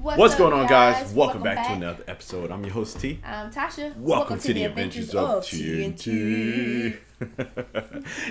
What's going on, guys? Welcome back to another episode. I'm your host, T. I'm Tasha. Welcome to the Adventures of TNT.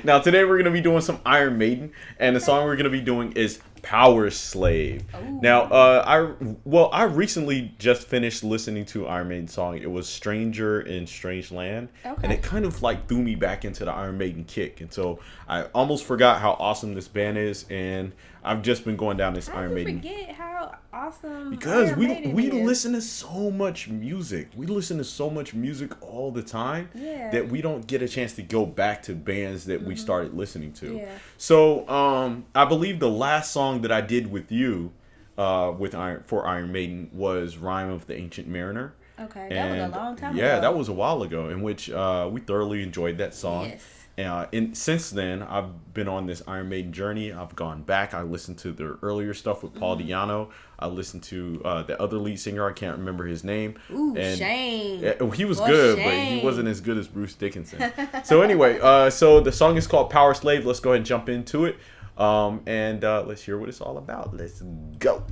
Now, today we're going to be doing some Iron Maiden, and the song we're going to be doing is Powerslave. Ooh. Now, I recently just finished listening to Iron Maiden song. It was Stranger in Strange Land, and it kind of like threw me back into the Iron Maiden kick, and so I almost forgot how awesome this band is, and I've just been going down this Iron Maiden. Forget how awesome because Iron we Maiden is. listen to so much music. We listen to so much music all the time that we don't get a chance to go back to bands that we started listening to. Yeah. So I believe the last song that I did with you for Iron Maiden was Rhyme of the Ancient Mariner. Okay, that was a long time ago. Yeah, that was a while ago, in which we thoroughly enjoyed that song. Yes. And since then, I've been on this Iron Maiden journey. I've gone back. I listened to their earlier stuff with Paul Di'Anno. I listened to the other lead singer. I can't remember his name. Ooh, and Shane. He was good, but he wasn't as good as Bruce Dickinson. So anyway, so the song is called Powerslave. Let's go ahead and jump into it. And let's hear what it's all about. Let's go.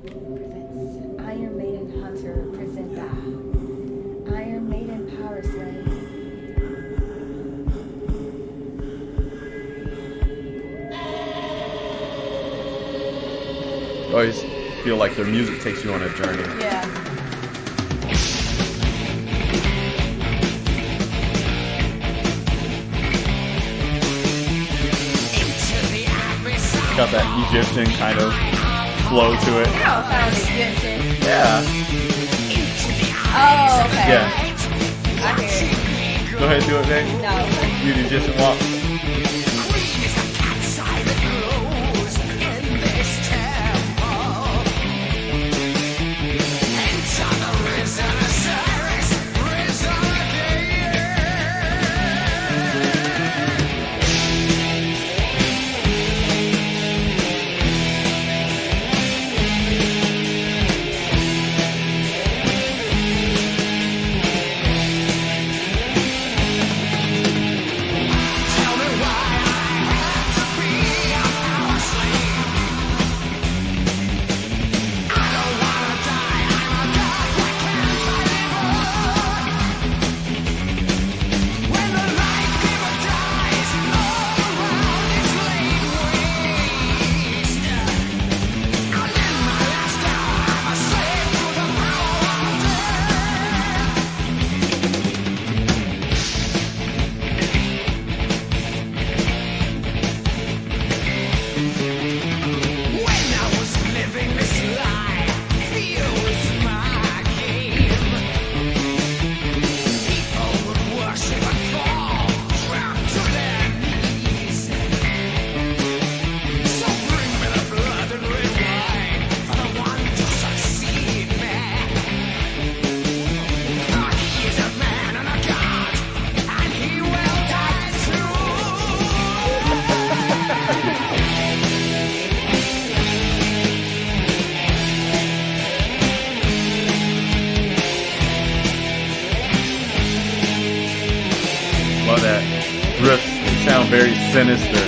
Iron Maiden Hunter present Iron Maiden Powerslave. I always feel like their music takes you on a journey. Yeah. Got that Egyptian kind of flow to it. That don't sound Egyptian. Yeah. Oh, okay. Yeah. I hear it. Go ahead and do it, babe. No. Do the Egyptian walk. Love that. Riffs sound very sinister.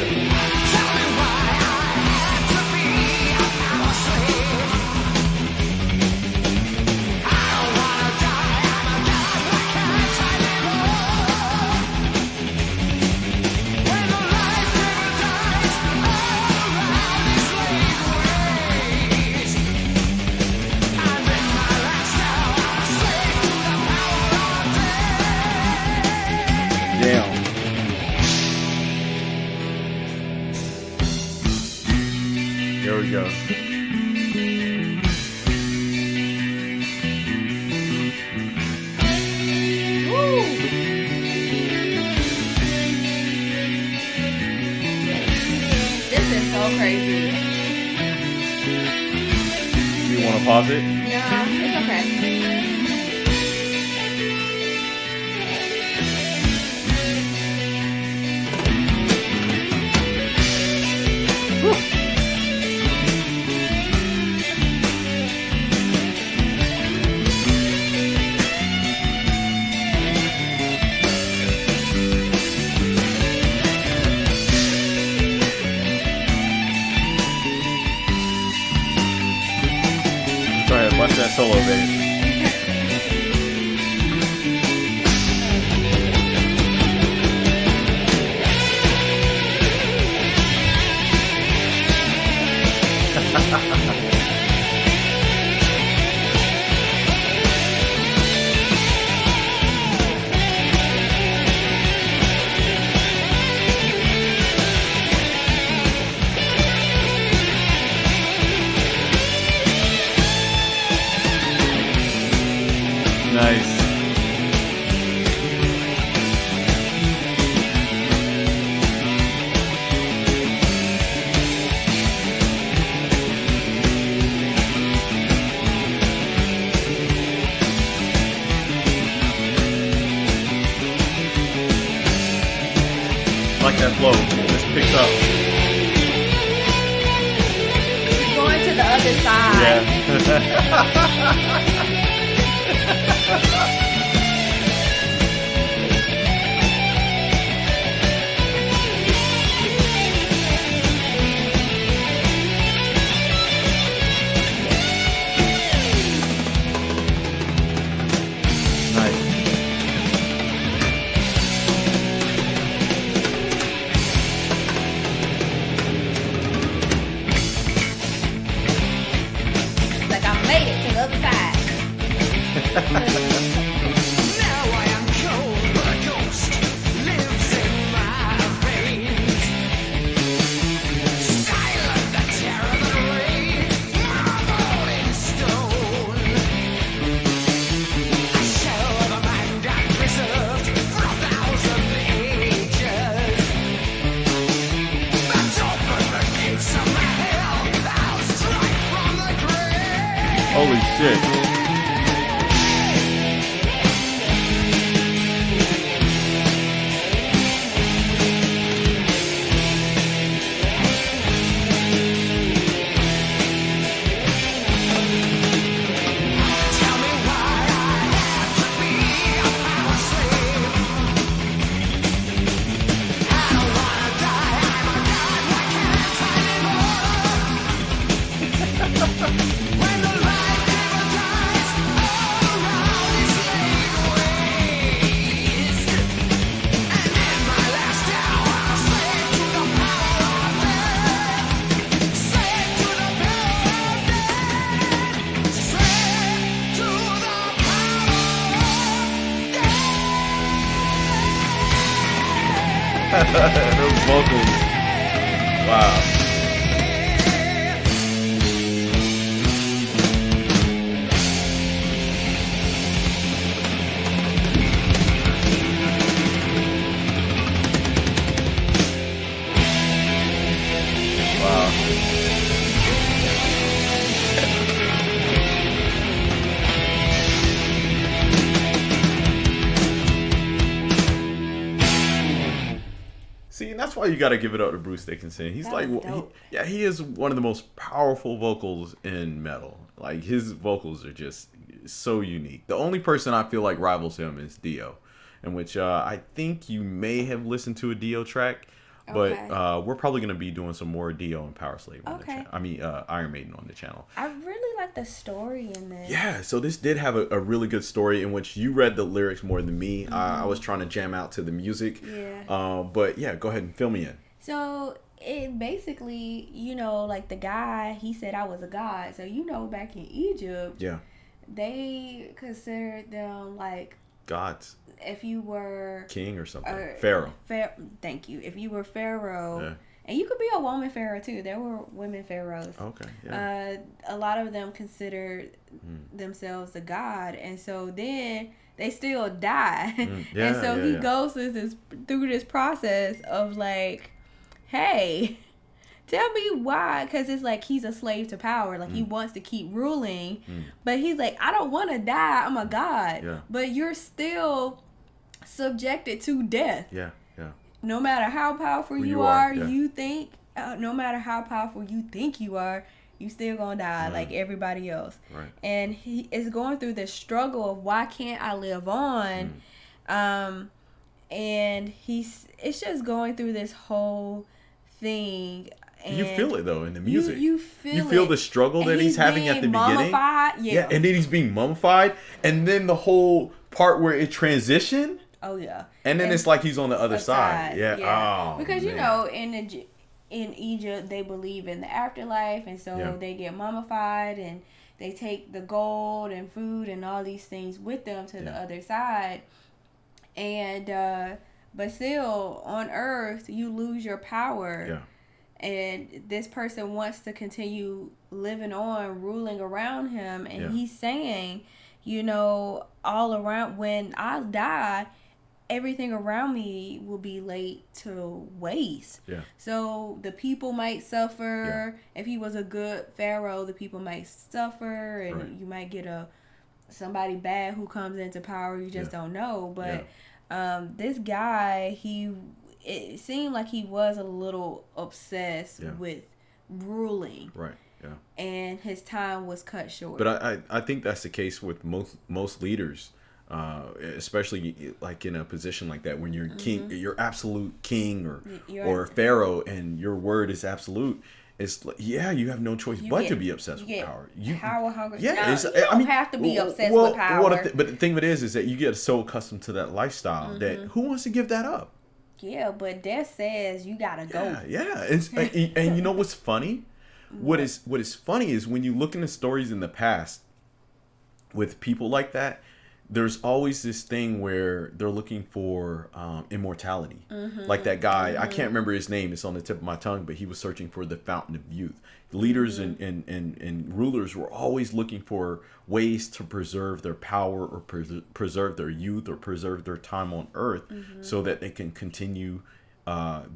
Damn. There we go. Woo! This is so crazy. You want to pause it? No, it's okay. Go ahead, bust that solo, babe. Nice. Like that flow. Just picks up. He's going to the other side. Yeah. Like I made it to the other side. Now I am cold, but a ghost lives in my veins. Silent the terror that reigns, marble in stone. A shell of a mind I preserved for 1,000 ages. That's open the gates of my hell. I'll strike from the grave. Holy shit. Tell me why I have to be a power slave. I don't wanna die, I'm a god, why can't I live on? When the life giver dies, all around is laid waste. And in my last hour, I'll slave to the power of death. Slave to the power of death. Slave to the power of death. Those vocals. Wow. Wow. See, and that's why you got to give it up to Bruce Dickinson. He's That like, was dope. he is one of the most powerful vocals in metal. Like his vocals are just so unique. The only person I feel like rivals him is Dio, in which I think you may have listened to a Dio track, but Okay. we're probably gonna be doing some more Dio and Powerslave on the Okay. channel. I mean, Iron Maiden on the channel. I really like the story in this. Yeah, so this did have a really good story in which you read the lyrics more than me. I was trying to jam out to the music. Yeah. But yeah, go ahead and fill me in. So it basically, like the guy, he said I was a god. So back in Egypt, Yeah, they considered them like gods, if you were king or something, uh, pharaoh. Thank you. If you were pharaoh, Yeah. and you could be a woman pharaoh too. There were women pharaohs. Okay, yeah. A lot of them considered themselves a god, and so then they still die. Yeah, and so yeah, he yeah. goes through this process of like, hey, tell me why, because it's like he's a slave to power, like he wants to keep ruling, but he's like, I don't want to die, I'm a god. Yeah. But you're still subjected to death. Yeah, yeah. No matter how powerful Who you you are, are, yeah. you think, no matter how powerful you think you are, you still gonna die like everybody else. Right. And he is going through this struggle of why can't I live on, and it's just going through this whole thing, And you feel it though in the music. You feel the struggle and that he's having at the beginning. Yeah. And then he's being mummified, and then the whole part where it transitioned. Oh yeah. And then it's like he's on the other side. Yeah. Oh, because man. you know in Egypt they believe in the afterlife, and so they get mummified and they take the gold and food and all these things with them to the other side. And but still on Earth you lose your power. Yeah. And this person wants to continue living on, ruling around him. And he's saying, you know, all around, when I die, everything around me will be laid to waste. Yeah. So the people might suffer. If he was a good pharaoh, the people might suffer. And you might get somebody bad who comes into power. You just don't know. But this guy, it seemed like he was a little obsessed with ruling. Right. Yeah. And his time was cut short. But I think that's the case with most leaders, especially like in a position like that when you're king, you're absolute king or pharaoh, and your word is absolute. It's like, you have no choice to be obsessed with power. You power hungry. Yeah, no, you don't have to be obsessed with power. But the thing of it is that you get so accustomed to that lifestyle that who wants to give that up? Yeah, but death says you gotta go. Yeah. And you know what's funny? What is funny is when you look into stories in the past with people like that, there's always this thing where they're looking for immortality. Like that guy, I can't remember his name, it's on the tip of my tongue, but he was searching for the fountain of youth. Leaders and rulers were always looking for ways to preserve their power or preserve their youth or preserve their time on earth so that they can continue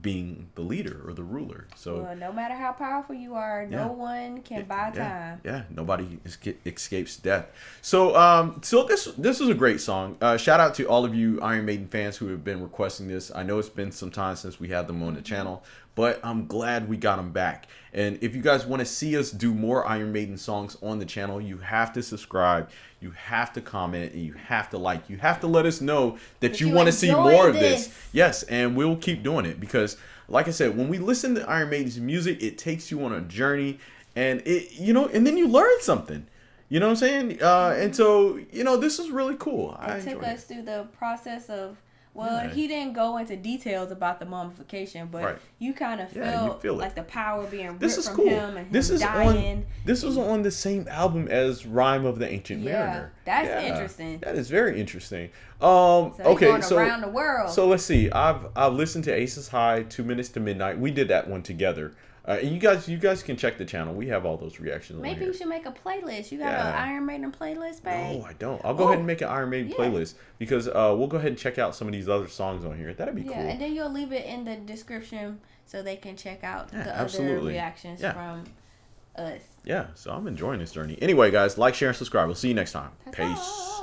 being the leader or the ruler. So no matter how powerful you are, no one can buy time. Yeah, nobody escapes death. So this is a great song. Shout out to all of you Iron Maiden fans who have been requesting this. I know it's been some time since we had them on the channel, but I'm glad we got them back. And if you guys want to see us do more Iron Maiden songs on the channel, you have to subscribe, you have to comment, and you have to like. You have to let us know that you want to see more of this. Yes, and we'll keep doing it because, like I said, when we listen to Iron Maiden's music, it takes you on a journey, and and then you learn something. You know what I'm saying? And so, this is really cool. It took us through the process of. Well, he didn't go into details about the mummification, but you kind of feel like the power being ripped from him and him dying. This was on the same album as Rhyme of the Ancient Mariner. That's interesting. That is very interesting. So around the world. So let's see. I've listened to Aces High, 2 Minutes to Midnight. We did that one together. And you guys can check the channel. We have all those reactions. Maybe you should make a playlist. You got an Iron Maiden playlist, babe? No, I don't. I'll go ahead and make an Iron Maiden playlist because we'll go ahead and check out some of these other songs on here. That'd be cool. And then you'll leave it in the description so they can check out the other reactions from us. Yeah, so I'm enjoying this journey. Anyway, guys, like, share, and subscribe. We'll see you next time. Peace.